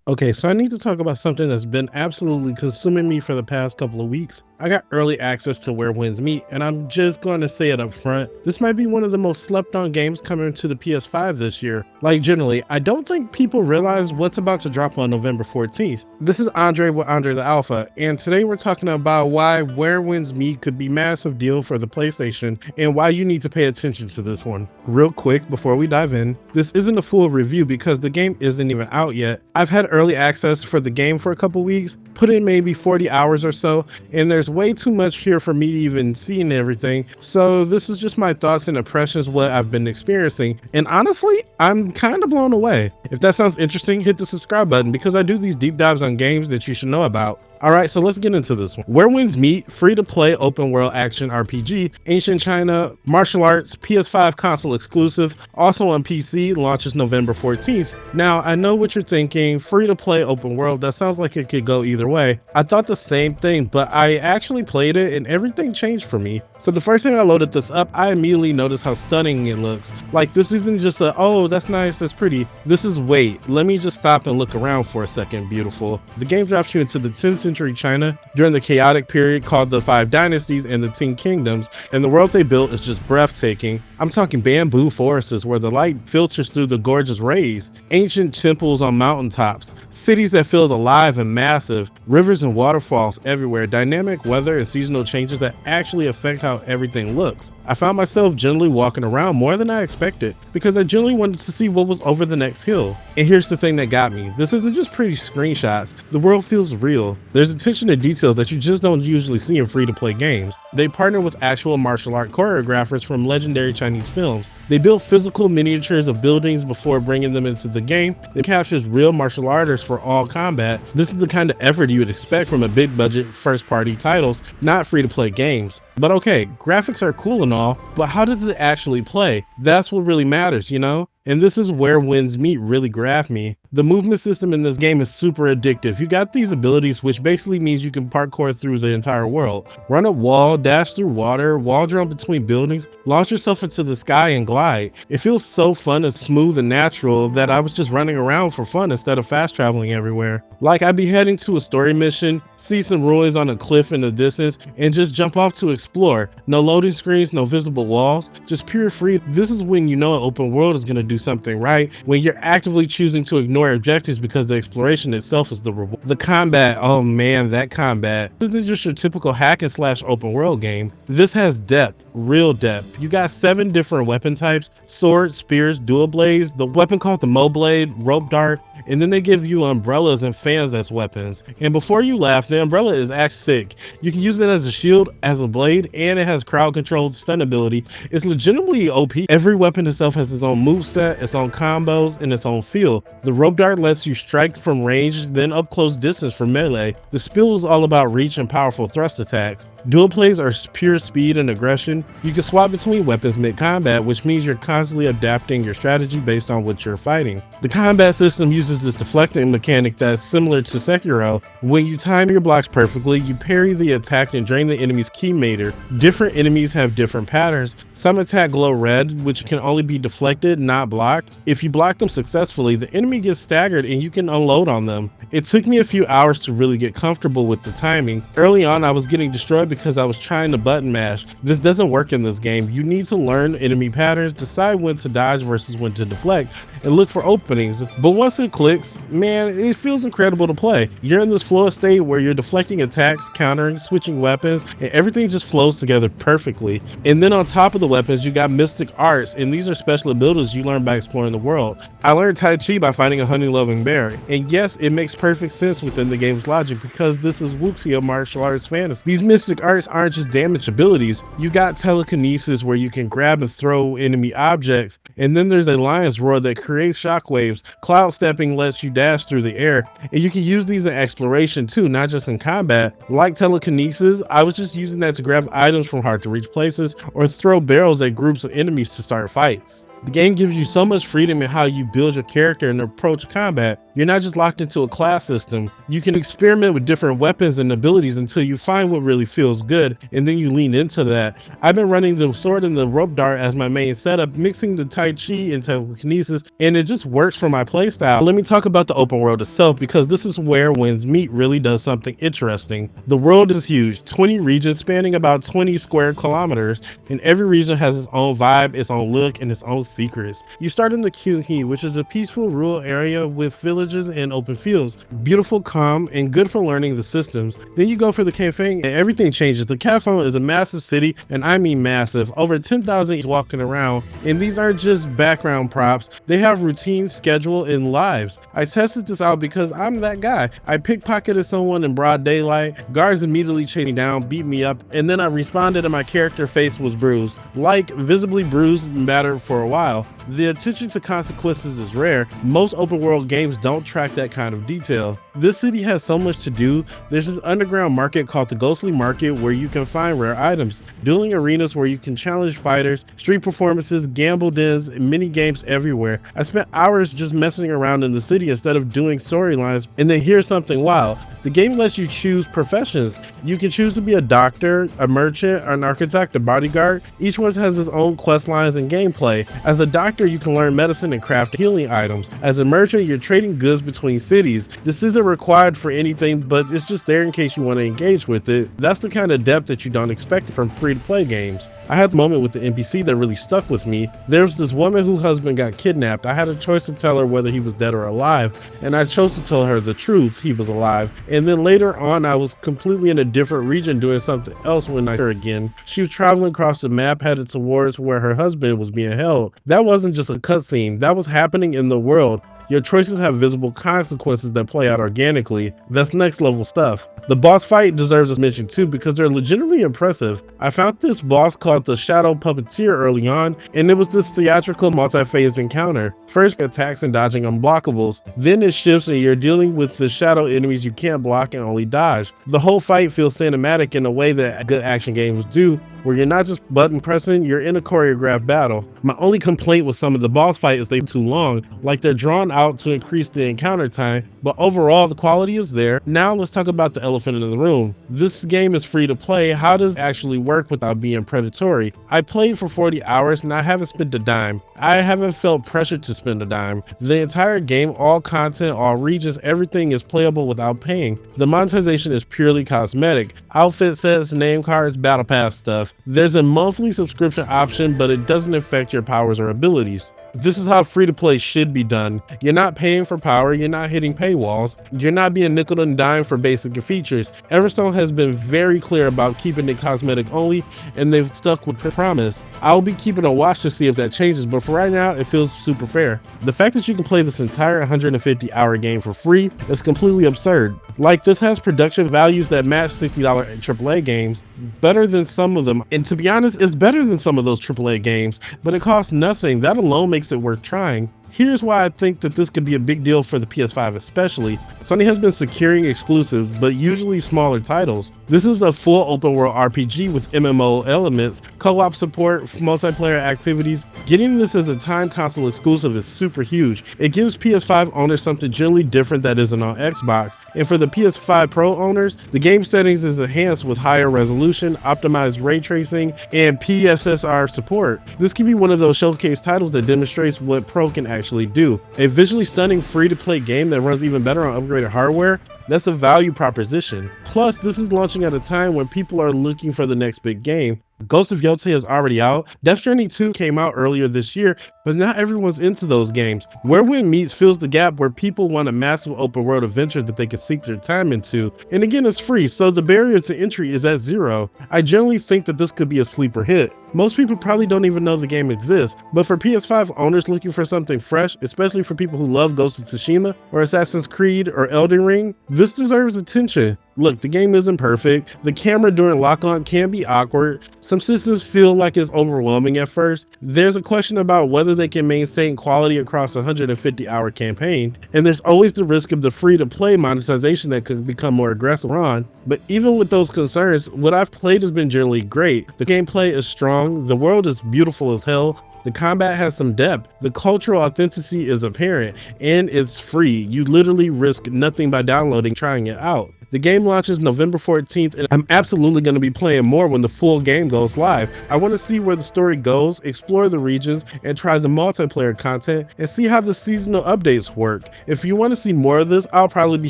Okay, so I need to talk about something that's been absolutely consuming me for the past couple of weeks. I got early access to Where Winds Meet, and I'm just going to say it up front. This might be one of the most slept on games coming to the PS5 this year. Like, generally, I don't think people realize what's about to drop on November 14th. This is Andre with Andre the Alpha, and today we're talking about why Where Winds Meet could be a massive deal for the PlayStation and why you need to pay attention to this one. Real quick, before we dive in, this isn't a full review because the game isn't even out yet. I've had early access for the game for a couple weeks, put in maybe 40 hours or so, and there's way too much here for me to even see and everything. So this is just my thoughts and impressions, what I've been experiencing. And honestly, I'm kind of blown away. If that sounds interesting, hit the subscribe button because I do these deep dives on games that you should know about. Alright, so let's get into this one. Where Winds Meet, free-to-play open-world action RPG, ancient China, martial arts, PS5 console exclusive, also on PC, launches November 14th. Now, I know what you're thinking, free-to-play open-world, that sounds like it could go either way. I thought the same thing, but I actually played it and everything changed for me. So the first time I loaded this up, I immediately noticed how stunning it looks. Like, this isn't just a, oh, that's nice, that's pretty. This is, wait, let me just stop and look around for a second, beautiful. The game drops you into the 10th century China during the chaotic period called the Five Dynasties and the 10 Kingdoms, and the world they built is just breathtaking. I'm talking bamboo forests where the light filters through the gorgeous rays, ancient temples on mountaintops, cities that feel alive and massive, rivers and waterfalls everywhere, dynamic weather and seasonal changes that actually affect how everything looks. I found myself generally walking around more than I expected because I generally wanted to see what was over the next hill. And here's the thing that got me. This isn't just pretty screenshots. The world feels real. There's attention to details that you just don't usually see in free-to-play games. They partner with actual martial art choreographers from legendary Chinese films. They build physical miniatures of buildings before bringing them into the game. It captures real martial artists for all combat. This is the kind of effort you would expect from a big budget first party titles, not free to play games. But okay, graphics are cool and all, but how does it actually play? That's what really matters, you know? And this is where Winds Meet really grabbed me. The movement system in this game is super addictive. You got these abilities, which basically means you can parkour through the entire world. Run up wall, dash through water, wall jump between buildings, launch yourself into the sky and glide. It feels so fun and smooth and natural that I was just running around for fun instead of fast traveling everywhere. Like, I'd be heading to a story mission, see some ruins on a cliff in the distance, and just jump off to explore. No loading screens, no visible walls, just pure free. This is when you know an open world is going to do something right, when you're actively choosing to ignore objectives because the exploration itself is the reward. The combat, oh man, that combat. This isn't just your typical hack and slash open world game. This has depth, real depth. You got 7 different weapon types: sword, spears, dual blades, the weapon called the Mo Blade, rope dart, and then they give you umbrellas and fans as weapons. And before you laugh, the umbrella is actually sick. You can use it as a shield, as a blade, and it has crowd controlled stun ability. It's legitimately OP. Every weapon itself has its own moveset, its own combos, and its own feel. The rope dart lets you strike from range, then up close distance for melee. The spear is all about reach and powerful thrust attacks. Dual plays are pure speed and aggression. You can swap between weapons mid-combat, which means you're constantly adapting your strategy based on what you're fighting. The combat system uses this deflecting mechanic that's similar to Sekiro. When you time your blocks perfectly, you parry the attack and drain the enemy's key meter. Different enemies have different patterns. Some attack glow red, which can only be deflected, not blocked. If you block them successfully, the enemy gets staggered and you can unload on them. It took me a few hours to really get comfortable with the timing. Early on, I was getting destroyed because I was trying to button mash. This doesn't work in this game. You need to learn enemy patterns, decide when to dodge versus when to deflect, and look for openings. But once it clicks, man, it feels incredible to play. You're in this flow state where you're deflecting attacks, countering, switching weapons, and everything just flows together perfectly. And then on top of the weapons, you got mystic arts, and these are special abilities you learn by exploring the world. I learned Tai Chi by finding a honey-loving bear, and yes, it makes perfect sense within the game's logic because this is wuxia martial arts fantasy. These mystic arts aren't just damage abilities. You got telekinesis where you can grab and throw enemy objects, and then there's a lion's roar that creates shockwaves. Cloud stepping lets you dash through the air, and you can use these in exploration too, not just in combat. Like telekinesis, I was just using that to grab items from hard to reach places or throw barrels at groups of enemies to start fights. The game gives you so much freedom in how you build your character and approach combat. You're not just locked into a class system. You can experiment with different weapons and abilities until you find what really feels good, and then you lean into that. I've been running the sword and the rope dart as my main setup, mixing the Tai Chi and telekinesis, and it just works for my playstyle. Let me talk about the open world itself, because this is where Winds Meet really does something interesting. The world is huge, 20 regions spanning about 20 square kilometers, and every region has its own vibe, its own look, and its own secrets. You start in the Kyunhee, which is a peaceful rural area with villages and open fields. Beautiful, calm, and good for learning the systems. Then you go for the Kaifeng and everything changes. The Kaifeng is a massive city, and I mean massive. Over 10,000 walking around, and these aren't just background props. They have routine, schedule, and lives. I tested this out because I'm that guy. I pickpocketed someone in broad daylight, guards immediately chased me down, beat me up, and then I responded and my character face was bruised. Like, visibly bruised mattered for a while. The attention to consequences is rare. Most open world games don't track that kind of detail. This city has so much to do. There's this underground market called the Ghostly Market where you can find rare items, dueling arenas where you can challenge fighters, street performances, gamble dens, and mini games everywhere. I spent hours just messing around in the city instead of doing storylines. And then here's something wild. The game lets you choose professions. You can choose to be a doctor, a merchant, an architect, a bodyguard. Each one has its own quest lines and gameplay. As a doctor, you can learn medicine and craft healing items. As a merchant, you're trading goods between cities. This isn't required for anything, but it's just there in case you want to engage with it. That's the kind of depth that you don't expect from free-to-play games. I had a moment with the NPC that really stuck with me. There was this woman whose husband got kidnapped. I had a choice to tell her whether he was dead or alive, and I chose to tell her the truth, he was alive. And then later on, I was completely in a different region doing something else when I saw her again. She was traveling across the map headed towards where her husband was being held. That wasn't just a cutscene, that was happening in the world. Your choices have visible consequences that play out organically. That's next level stuff. The boss fight deserves a mention too because they're legitimately impressive. I found this boss called the Shadow Puppeteer early on, and it was this theatrical multi-phase encounter. First attacks and dodging unblockables, then it shifts and you're dealing with the shadow enemies you can't block and only dodge. The whole fight feels cinematic in a way that good action games do, where you're not just button pressing, you're in a choreographed battle. My only complaint with some of the boss fights is they're too long, like they're drawn out to increase the encounter time, but overall the quality is there. Now let's talk about the elephant in the room. This game is free to play. How does it actually work without being predatory? I played for 40 hours and I haven't spent a dime. I haven't felt pressure to spend a dime. The entire game, all content, all regions, everything is playable without paying. The monetization is purely cosmetic. Outfit sets, name cards, battle pass stuff. There's a monthly subscription option, but it doesn't affect your powers or abilities. This is how free-to-play should be done. You're not paying for power, you're not hitting paywalls, you're not being nickel and dime for basic features. Everstone has been very clear about keeping it cosmetic only, and they've stuck with the promise. I'll be keeping a watch to see if that changes, but for right now, it feels super fair. The fact that you can play this entire 150-hour game for free is completely absurd. Like, this has production values that match $60 AAA games, better than some of them, and to be honest, it's better than some of those AAA games, but it costs nothing. That alone makes it worth trying. Here's why I think that this could be a big deal for the PS5 especially. Sony has been securing exclusives, but usually smaller titles. This is a full open world RPG with MMO elements, co-op support, multiplayer activities. Getting this as a time console exclusive is super huge. It gives PS5 owners something generally different that isn't on Xbox. And for the PS5 Pro owners, the game settings is enhanced with higher resolution, optimized ray tracing, and PSSR support. This can be one of those showcase titles that demonstrates what Pro can actually do. A visually stunning free-to-play game that runs even better on upgraded hardware, that's a value proposition. Plus, this is launching at a time when people are looking for the next big game. Ghost of Yotei is already out. Death Stranding 2 came out earlier this year, but not everyone's into those games. Where Wind Meets fills the gap where people want a massive open world adventure that they can sink their time into. And again, it's free, so the barrier to entry is at zero. I generally think that this could be a sleeper hit. Most people probably don't even know the game exists, but for PS5 owners looking for something fresh, especially for people who love Ghost of Tsushima or Assassin's Creed or Elden Ring, this deserves attention. Look, the game isn't perfect. The camera during lock-on can be awkward. Some systems feel like it's overwhelming at first. There's a question about whether they can maintain quality across a 150-hour campaign. And there's always the risk of the free-to-play monetization that could become more aggressive on. But even with those concerns, what I've played has been generally great. The gameplay is strong, the world is beautiful as hell, The combat has some depth, the cultural authenticity is apparent, and it's free. You literally risk nothing by downloading, trying it out. The game launches November 14th, and I'm absolutely going to be playing more when the full game goes live. I want to see where the story goes, explore the regions, and try the multiplayer content, and see how the seasonal updates work. If you want to see more of this, I'll probably be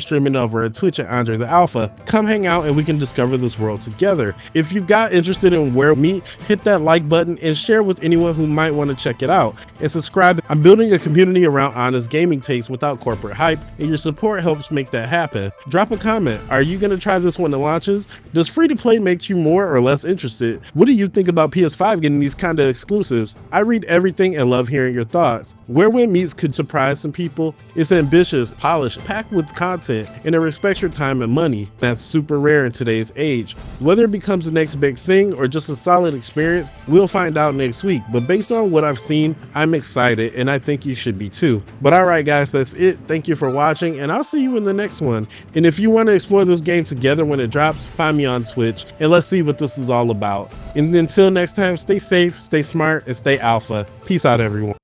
streaming over at Twitch at Andre the Alpha. Come hang out and we can discover this world together. If you got interested in where we meet, hit that like button and share with anyone who might want to check it out. And subscribe. I'm building a community around honest gaming takes without corporate hype, and your support helps make that happen. Drop a comment. Are you going to try this when it launches? Does free to play make you more or less interested? What do you think about PS5 getting these kind of exclusives? I read everything and love hearing your thoughts. Where Wind Meets could surprise some people. It's ambitious, polished, packed with content, and it respects your time and money. That's super rare in today's age. Whether it becomes the next big thing or just a solid experience, we'll find out next week. But based on what I've seen, I'm excited, and I think you should be too. But alright guys, that's it. Thank you for watching, and I'll see you in the next one. And if you want to explore this game together when it drops, find me on Twitch, and let's see what this is all about. And until next time, stay safe, stay smart, and stay alpha. Peace out, everyone.